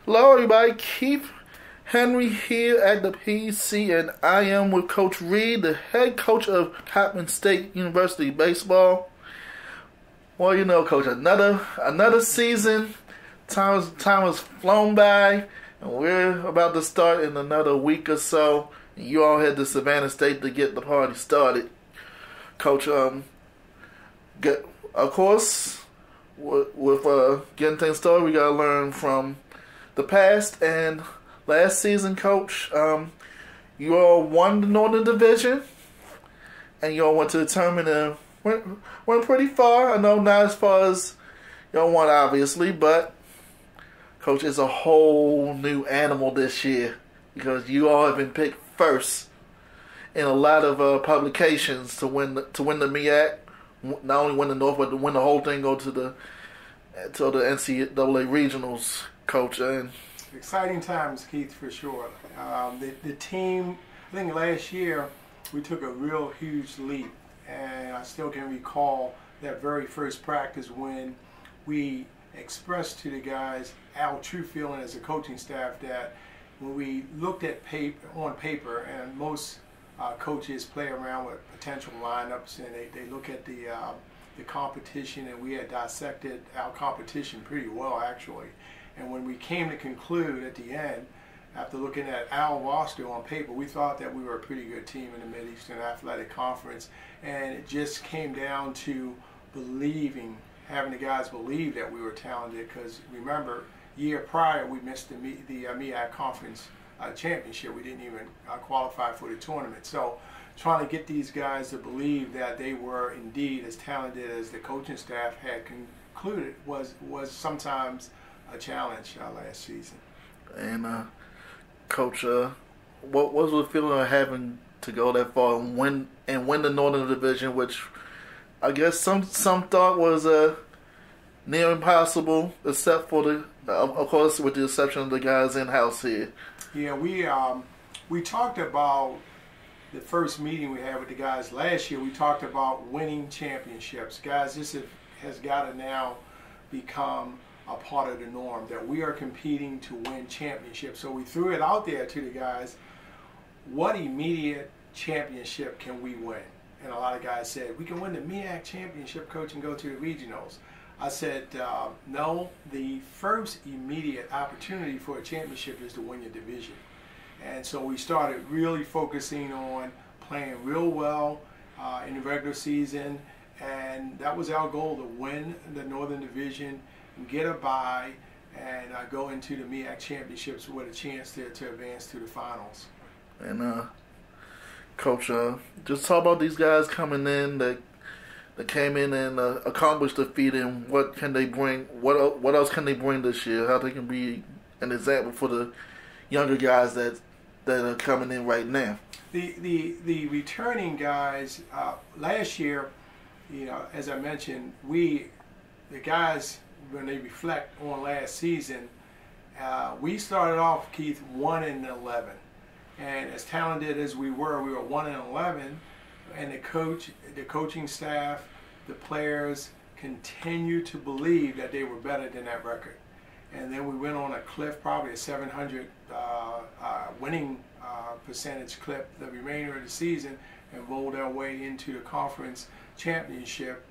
Hello, everybody. Keith Henry here at the PC, and I am with Coach Reed, the head coach of Coppin State University baseball. Well, you know, Coach, another season. Time has flown by, and we're about to start in another week or so. You all head to Savannah State to get the party started, Coach. Of course, with getting things started, we gotta learn from the past. And last season, Coach, you all won the Northern Division, and you all went to the tournament and went pretty far. I know not as far as y'all won, obviously, but Coach, it's a whole new animal this year because you all have been picked first in a lot of publications to win the MEAC. Not only win the North, but to win the whole thing, go to the NCAA regionals, Coach. And exciting times, Keith, for sure. The team, I think last year we took a real huge leap, and I still can recall that very first practice when we expressed to the guys our true feeling as a coaching staff that when we looked at on paper, and most coaches play around with potential lineups, and they look at the competition, and we had dissected our competition pretty well, actually. And when we came to conclude at the end, after looking at our roster on paper, we thought that we were a pretty good team in the Mid-Eastern Athletic Conference, and it just came down to having the guys believe that we were talented, because remember, year prior we missed the MEAC Conference championship. We didn't even qualify for the tournament. So trying to get these guys to believe that they were indeed as talented as the coaching staff had concluded was sometimes a challenge last season. And Coach, what was the feeling of having to go that far and win the Northern Division, which I guess some thought was near impossible, except for of course, with the exception of the guys in house here. Yeah, we talked about the first meeting we had with the guys last year. We talked about winning championships, guys. This has got to now become a part of the norm, that we are competing to win championships. So we threw it out there to the guys, what immediate championship can we win? And a lot of guys said, we can win the MEAC championship, Coach, and go to the regionals. I said, no, the first immediate opportunity for a championship is to win your division. And so we started really focusing on playing real well in the regular season, and that was our goal, to win the Northern Division, get a bye, and go into the MEAC championships with a chance to advance to the finals. And Coach, just talk about these guys coming in that came in and accomplished the feat, and what can they bring? What else can they bring this year? How they can be an example for the younger guys that are coming in right now. The returning guys last year, you know, as I mentioned, the guys, when they reflect on last season, we started off, Keith, 1-11. And as talented as we were 1-11, and the coaching staff, the players continued to believe that they were better than that record. And then we went on a cliff, probably a 700 winning percentage clip the remainder of the season, and rolled our way into the conference championship.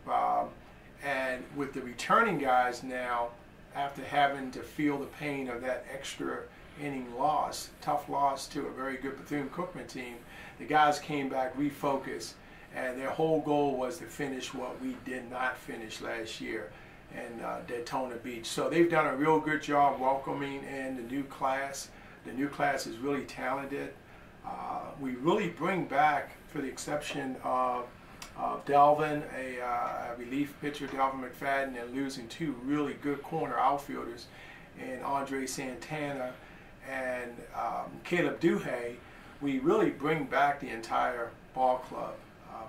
And with the returning guys now, after having to feel the pain of that extra inning loss, tough loss to a very good Bethune-Cookman team, the guys came back refocused, and their whole goal was to finish what we did not finish last year in Daytona Beach. So they've done a real good job welcoming in the new class. The new class is really talented. We really bring back, for the exception of Delvin, a relief pitcher, Delvin McFadden, and losing two really good corner outfielders in Andre Santana and Caleb Duhay. We really bring back the entire ball club,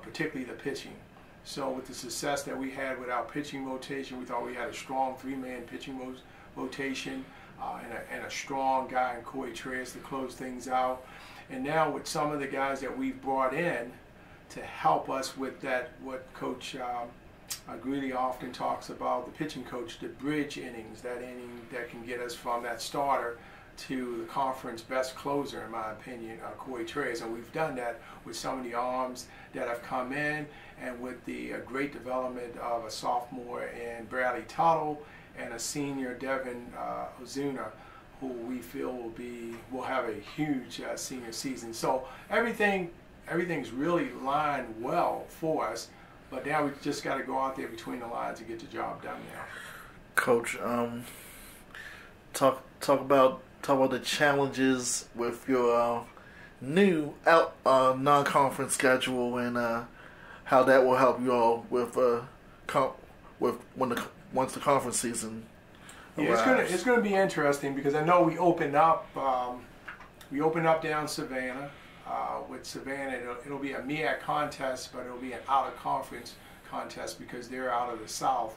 particularly the pitching. So with the success that we had with our pitching rotation, we thought we had a strong three-man pitching rotation and a strong guy in Corey Treyas to close things out. And now with some of the guys that we've brought in to help us with that, what Coach Greeley often talks about the pitching coach, the bridge innings, that inning that can get us from that starter to the conference best closer, in my opinion, Corey Treyas. And we've done that with some of the arms that have come in, and with the great development of a sophomore in Bradley Tuttle and a senior, Devin Ozuna, who we feel will have a huge senior season. So everything's really lined well for us, but now we just got to go out there between the lines and get the job done now. Coach, talk about the challenges with your new non-conference schedule, and how that will help you all with once the conference season. Yeah, it's gonna be interesting, because I know we opened up down Savannah. With Savannah, it'll be a MEAC contest, but it'll be an out-of-conference contest because they're out of the South.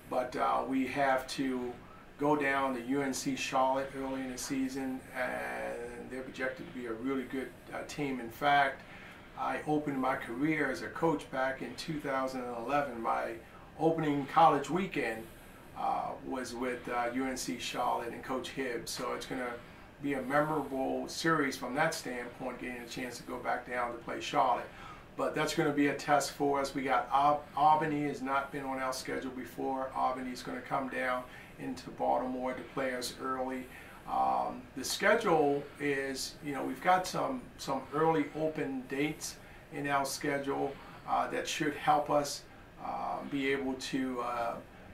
But we have to go down to UNC Charlotte early in the season, and they're projected to be a really good team. In fact, I opened my career as a coach back in 2011. My opening college weekend was with UNC Charlotte and Coach Hibbs. So it's going to be a memorable series from that standpoint, getting a chance to go back down to play Charlotte. But that's going to be a test for us. We got Albany has not been on our schedule before. Albany's going to come down into Baltimore to play us early. The schedule is, we've got some early open dates in our schedule that should help us be able to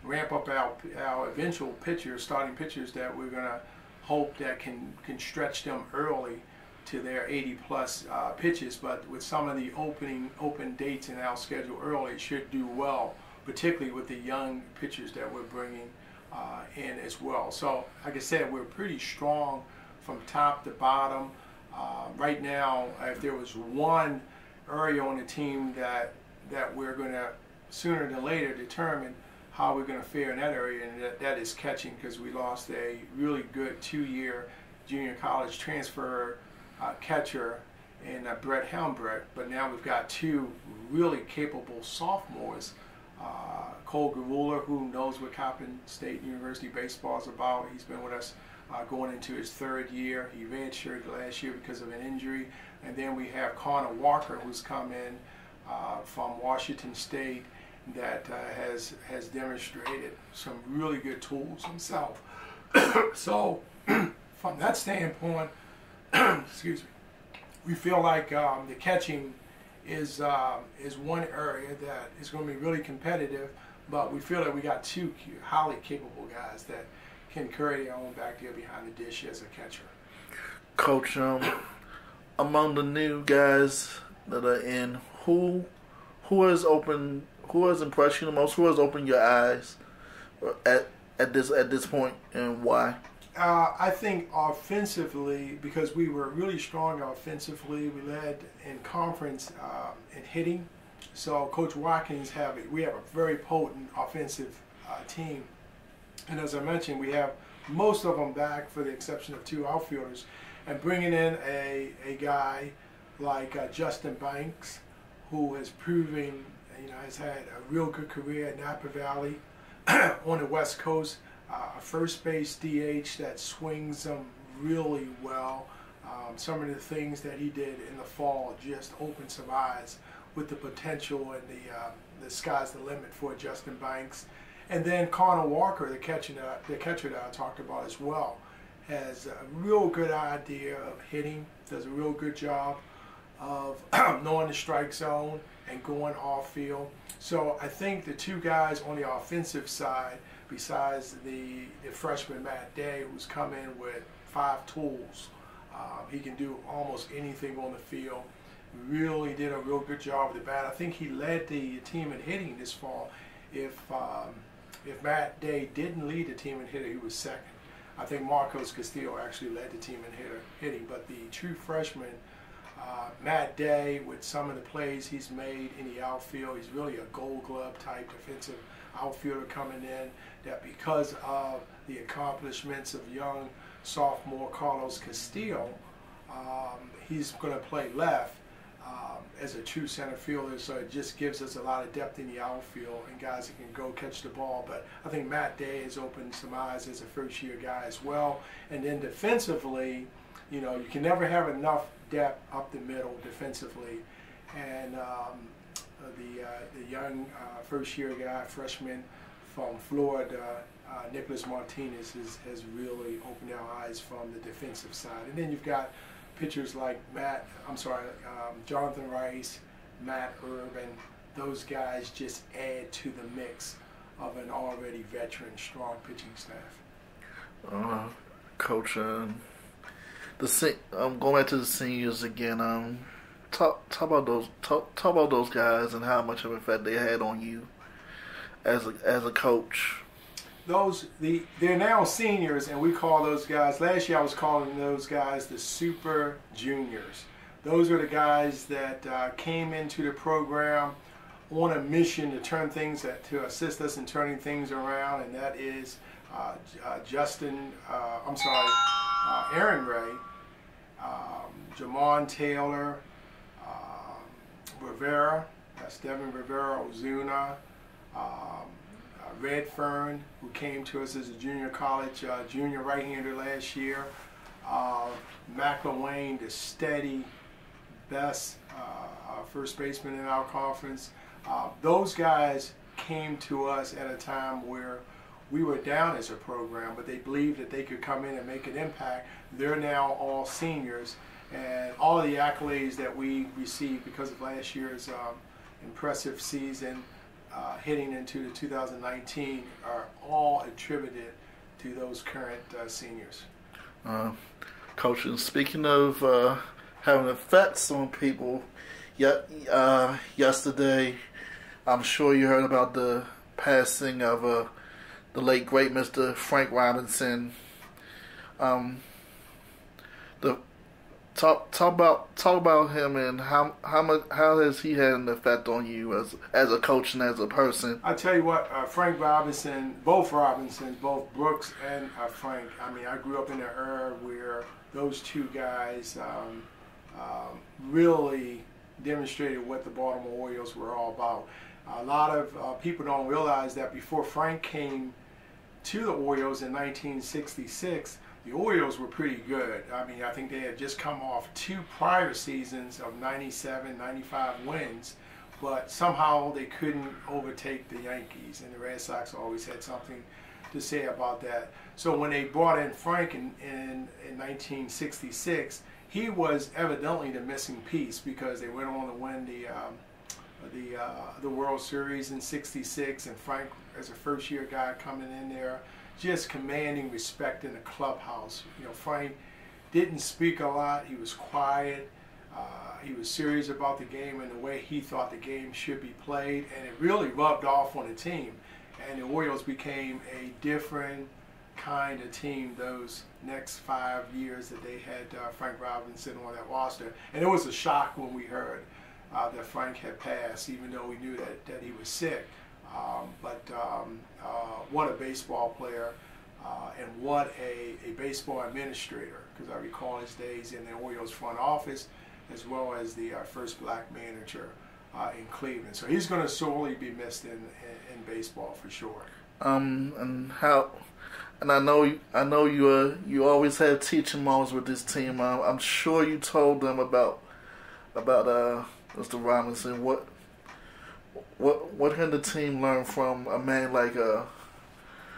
ramp up our eventual pitchers, starting pitchers, that we're going to hope that can stretch them early to their 80-plus pitches. But with some of the open dates in our schedule early, it should do well, particularly with the young pitchers that we're bringing in as well. So, like I said, we're pretty strong from top to bottom. Right now, if there was one area on the team that we're going to sooner than later determine how we're going to fare in that area, and that is catching, because we lost a really good 2-year junior college transfer catcher in Brett Helmbrecht, but now we've got 2 really capable sophomores. Cole Gavula, who knows what Coppin State University baseball is about. He's been with us going into his 3rd year. He redshirted last year because of an injury. And then we have Connor Walker, who's come in from Washington State, that has demonstrated some really good tools himself. So from that standpoint, excuse me, we feel like the catching is one area that is going to be really competitive, but we feel that we got 2 highly capable guys that can carry their own back there behind the dish as a catcher. Coach, among the new guys that are in, who has impressed you the most? Who has opened your eyes at this point, and why? I think offensively, because we were really strong offensively, we led in conference in hitting. So Coach Watkins we have a very potent offensive team, and as I mentioned, we have most of them back, for the exception of 2 outfielders, and bringing in a guy like Justin Banks, who has proven, has had a real good career at Napa Valley on the West Coast. A first base DH that swings them really well. Some of the things that he did in the fall just opened some eyes with the potential, and the sky's the limit for Justin Banks. And then Connor Walker, the catcher that I talked about as well, has a real good idea of hitting, does a real good job of knowing the strike zone and going off field. So I think the 2 guys on the offensive side, besides the freshman Matt Day, who's come in with 5 tools, he can do almost anything on the field. Really did a real good job with the bat. I think he led the team in hitting this fall. If Matt Day didn't lead the team in hitting, he was 2nd. I think Marcos Castillo actually led the team in hitting, but the true freshman, Matt Day, with some of the plays he's made in the outfield, he's really a Gold Glove type defensive outfielder coming in, that because of the accomplishments of young sophomore Carlos Castillo, he's going to play left. as a true center fielder, so it just gives us a lot of depth in the outfield and guys that can go catch the ball. But I think Matt Day has opened some eyes as a first-year guy as well. And then defensively, you know, you can never have enough depth up the middle defensively. And the young first-year guy, freshman from Florida, Nicholas Martinez, has really opened our eyes from the defensive side. And then you've got pitchers like Jonathan Rice, Matt Urban. Those guys just add to the mix of an already veteran, strong pitching staff. Coach, I'm going back to the seniors again. Talk about those guys and how much of an effect they had on you as a coach. They're now seniors, and we call those guys, last year I was calling those guys the super juniors. Those are the guys that came into the program on a mission to to assist us in turning things around, and that is Aaron Ray, Jamon Taylor, Rivera, that's Devin Rivera, Ozuna, Redfern, who came to us as a junior college junior right-hander last year. McElwain, the steady best first baseman in our conference. Those guys came to us at a time where we were down as a program, but they believed that they could come in and make an impact. They're now all seniors, and all of the accolades that we received because of last year's impressive season heading into the 2019 are all attributed to those current seniors. Coach, and speaking of having effects on people, yesterday, I'm sure you heard about the passing of the late great Mr. Frank Robinson. Talk about him and how has he had an effect on you as a coach and as a person? I tell you what, Frank Robinson, both Robinsons, both Brooks and Frank. I mean, I grew up in an era where those two guys really demonstrated what the Baltimore Orioles were all about. A lot of people don't realize that before Frank came to the Orioles in 1966. The Orioles were pretty good. I mean, I think they had just come off 2 prior seasons of 97, 95 wins, but somehow they couldn't overtake the Yankees, and the Red Sox always had something to say about that. So when they brought in Frank in 1966, he was evidently the missing piece because they went on to win the World Series in '66, and Frank, as a first-year guy coming in there, just commanding respect in the clubhouse. You know, Frank didn't speak a lot. He was quiet. He was serious about the game and the way he thought the game should be played, and it really rubbed off on the team. And the Orioles became a different kind of team those next 5 years that they had Frank Robinson on that roster. And it was a shock when we heard that Frank had passed, even though we knew that he was sick. What a baseball player and what a baseball administrator, because I recall his days in the Orioles front office as well as the first black manager in Cleveland. So he's going to sorely be missed in baseball for sure. And I know you always have teaching moments with this team. I'm sure you told them about Mr. Robinson. What can the team learn from a man like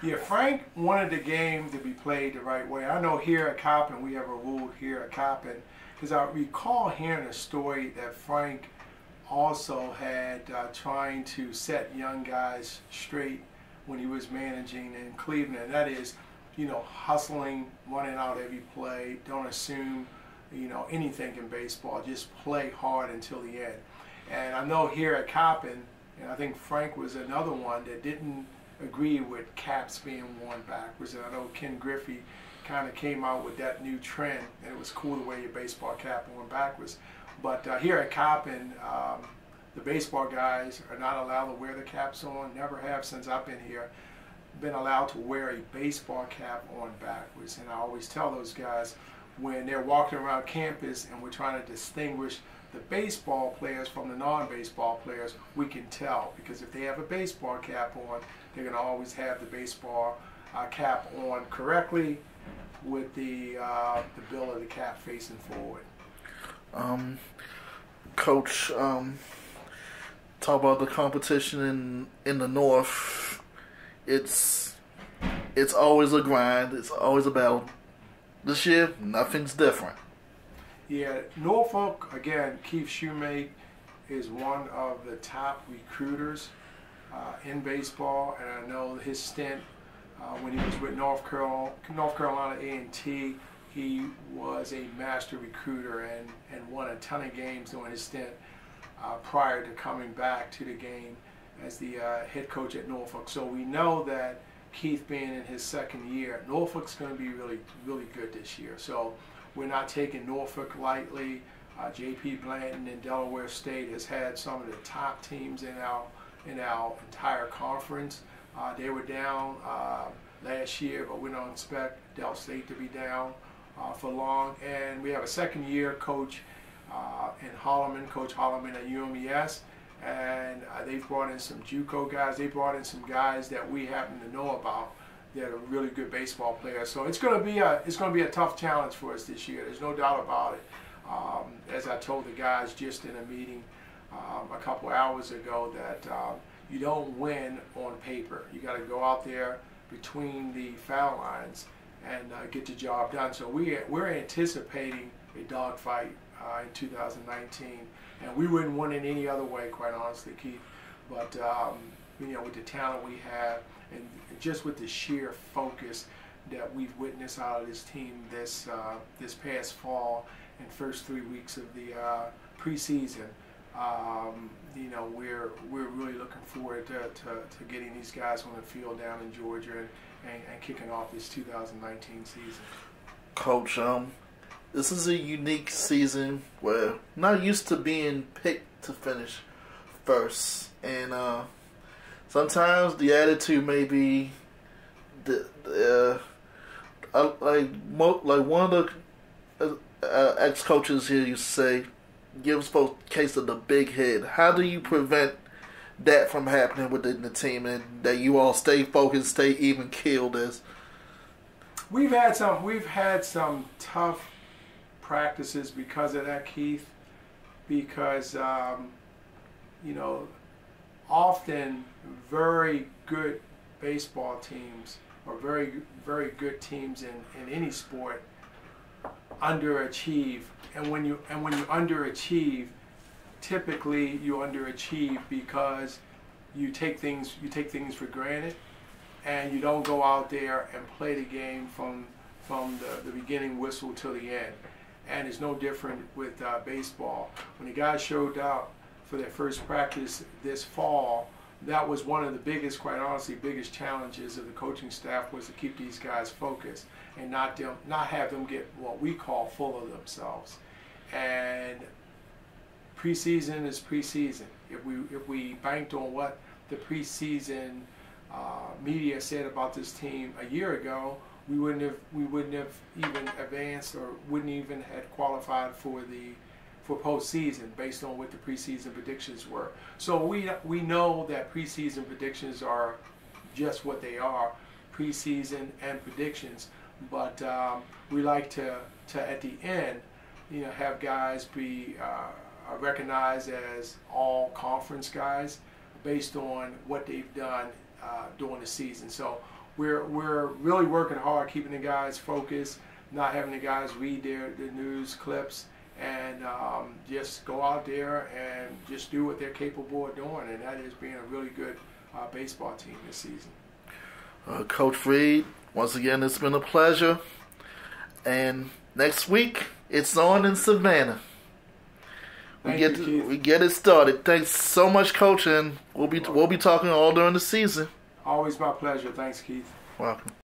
Yeah, Frank wanted the game to be played the right way. I know here at Coppin, we have a rule here at Coppin, because I recall hearing a story that Frank also had trying to set young guys straight when he was managing in Cleveland. And that is, you know, hustling, running out every play, don't assume, you know, anything in baseball, just play hard until the end. And I know here at Coppin, and I think Frank was another one that didn't agree with caps being worn backwards. And I know Ken Griffey kind of came out with that new trend, and it was cool to wear your baseball cap worn backwards. But here at Coppin, the baseball guys are not allowed to wear the caps on, never have since I've been here, been allowed to wear a baseball cap on backwards. And I always tell those guys, when they're walking around campus and we're trying to distinguish the baseball players from the non-baseball players, we can tell, because if they have a baseball cap on, they're going to always have the baseball cap on correctly with the bill of the cap facing forward. Coach, talk about the competition in the North. It's always a grind. It's always a battle. This year, nothing's different. Yeah, Norfolk, again, Keith Shoemake is one of the top recruiters in baseball, and I know his stint when he was with North Carolina A&T, he was a master recruiter and won a ton of games during his stint prior to coming back to the game as the head coach at Norfolk. So we know that Keith being in his second year, Norfolk's going to be really, really good this year. So we're not taking Norfolk lightly. J.P. Blanton in Delaware State has had some of the top teams in our entire conference. They were down last year, but we don't expect Del State to be down for long. And we have a second-year coach in Holloman, Coach Holloman at UMES, and they've brought in some JUCO guys. They brought in some guys that we happen to know about that are really good baseball players. So it's going to be a tough challenge for us this year. There's no doubt about it. As I told the guys just in a meeting a couple hours ago, that you don't win on paper. You got to go out there between the foul lines and get the job done. So we're anticipating a dogfight in 2019, and we wouldn't win it any other way, quite honestly, Keith. But you know, with the talent we have, and just with the sheer focus that we've witnessed out of this team this past fall and first 3 weeks of the preseason, you know, we're really looking forward to getting these guys on the field down in Georgia and kicking off this 2019 season. Coach, this is a unique season where not used to being picked to finish first, and sometimes the attitude may be like one of the ex-coaches here used to say, gives folks a case of the big head. How do you prevent that from happening within the team, and that you all stay focused, stay even keeled? As we've had some tough practices because of that, Keith. Because you know, often very good baseball teams or very, very good teams in any sport underachieve, and when you underachieve, typically you underachieve because you take things for granted, and you don't go out there and play the game from the beginning whistle till the end. And it's no different with baseball. When the guys showed up for their first practice this fall, that was one of the biggest, quite honestly, biggest challenges of the coaching staff, was to keep these guys focused and not have them get what we call full of themselves. And preseason is preseason. If we banked on what the preseason media said about this team a year ago, we wouldn't have even advanced, or wouldn't even have qualified for postseason based on what the preseason predictions were. So we know that preseason predictions are just what they are, preseason and predictions. But we like to at the end, you know, have guys be recognized as all conference guys based on what they've done during the season. So we're really working hard, keeping the guys focused, not having the guys read their news clips, and just go out there and just do what they're capable of doing, and that is being a really good baseball team this season. Coach Reed, once again, it's been a pleasure. And next week, it's on in Savannah. We get it started. Thanks so much, Coach, and we'll be talking all during the season. Always my pleasure. Thanks, Keith. Welcome.